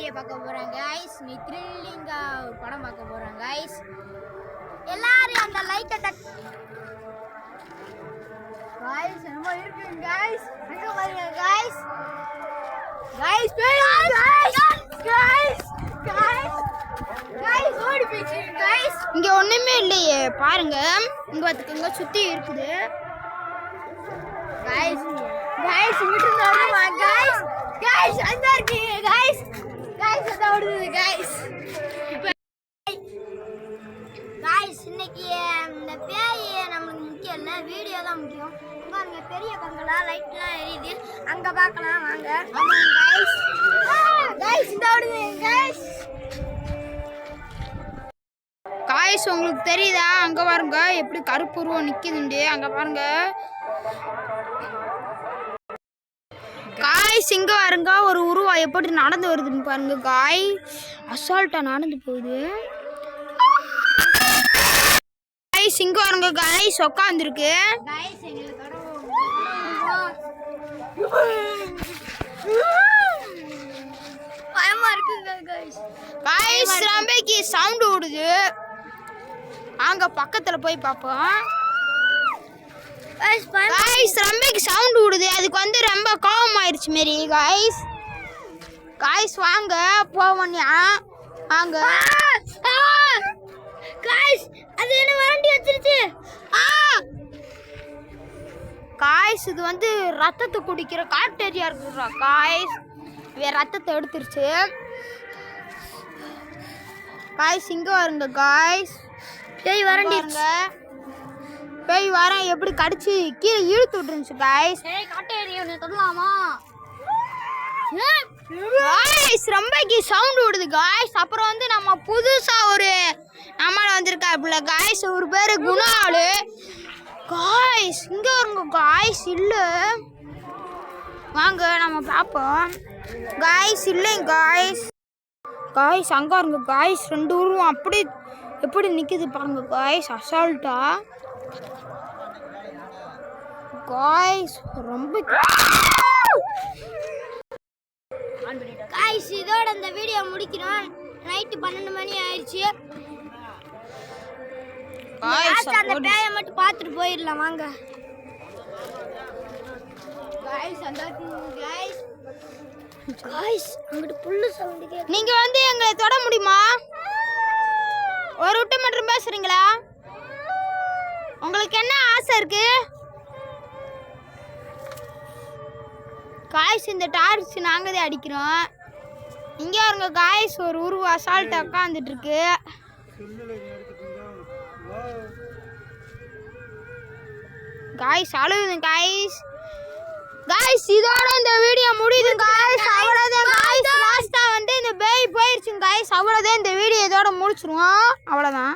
Video பார்க்க போறோம் guys. நீ த்ரில்லிங்கா ஒரு படம் பார்க்க போறோம் गाइस. எல்லாரும் அந்த லைக் அட்டாக் गाइस நம்ம இருக்கு गाइस. அங்க பாருங்க गाइस. गाइस गाइस ஓடி போச்சு गाइस. இங்க ஒண்ணுமே இல்லையே பாருங்க. இங்க பாத்துக்கங்க சுத்தி இருக்குது गाइस. गाइस இங்க இருந்தாருமா गाइस. गाइस அந்த இருக்கு गाइस. गाइस அத ஓடுது गाइस. गाइस இன்னைக்கு இந்த பேய் நமக்கு முக்கியம் இல்ல, வீடியோ தான் முக்கியம். பாருங்க பெரிய பங்களா லைட்லாம் எரியுது, அங்க பார்க்கலாம் வாங்க. ஆமா गाइस. गाइस இந்த ஓடுது गाइस. गाइस உங்களுக்கு தெரியுதா? அங்க பாருங்க எப்படி கருப்பு உருவம் நிக்குதுண்டு, அங்க பாருங்க गाइस. இங்க பாருங்க ஒரு உருவம் எப்படி நடந்து வருதுன்னு பாருங்க गाइस. அசால்ட்டா நடந்து போகுது गाइस. இங்க பாருங்க गाइस உட்கார்ந்திருக்கு गाइस. பயமா இருக்குங்க गाइस. गाइस ரம்பைக்கு சவுண்ட் ஓடுது, அங்க பக்கத்துல போய் பாப்போம் गाइस. ரம்பைக்கு சவுண்ட் ஓடுது, அதுக்கு வந்து ரொம்ப கோவம் ஆயிருச்சு மேரி गाइस. गाइस வாங்க போவோம்யா வாங்க गाइस. அது என்ன வரண்டி வச்சிருச்சு गाइस. இது வந்து ரத்தத்தை குடிக்கிற காட்டேரியா இருக்குடா गाइस. வே ரத்தத்தை எடுத்துருச்சு गाइस. இங்க வருங்க गाइस. பேய் வரண்டிருங்க. பேய் வரேன் எப்படி கடிச்சு கீழே இழுத்து விட்டுருந்துச்சு गाइस. ஏய் காட்டேரியா நீ தொடலாமா गाइस? ரம்பைக்கு சவுண்ட் ஓடுது गाइस. அப்புறம் வந்து நம்ம புதுசா ஒரு நம்மள வந்திருக்காப்ல गाइस, ஒரு பேரு குணாலு गाइस. இங்க வருங்க गाइस. இல்ல வாங்க நம்ம பாப்போம் गाइस. இல்லைங்க गाइस. गाइस அங்க வருங்க गाइस. ரெண்டு உருவம் அப்படி எப்படி நிக்குது பாருங்க गाइस, அசால்ட்டா गाइस. ரொம்ப गाइस இதோட இந்த வீடியோ முடிக்கிறோம். நைட் 12 மணி ஆயிடுச்சு गाइस. அந்த பேயை மட்டும் பார்த்துட்டு போயிடலாம் வாங்க गाइस. அந்த गाइस गाइस அங்கிட்டு புல்லு சவுண்ட் கேக்குது. நீங்க வந்து எங்களை தொட முடியுமா? ஒரு விட்டு மட்டும் பேசுறீங்களா? உங்களுக்கு என்ன ஆசை இருக்கு गाइस? இந்த டார்ச் நாங்க தான் அடிக்கிறோம். இங்க வருங்க गाइस. ஒரு உருவ அசால்ட்டா உட்கார்ந்துட்டு இருக்கு गाइस. அழுகுது गाइस. गाइस இதோட இந்த வீடியோ முடியுது गाइस. அவ்வளவுதான் गाइस. லாஸ்டா வந்து இந்த பேய் போயிருச்சு गाइस. அவ்வளவுதான் இந்த வீடியோ இதோட முடிச்சிருவோம். அவ்வளவுதான்.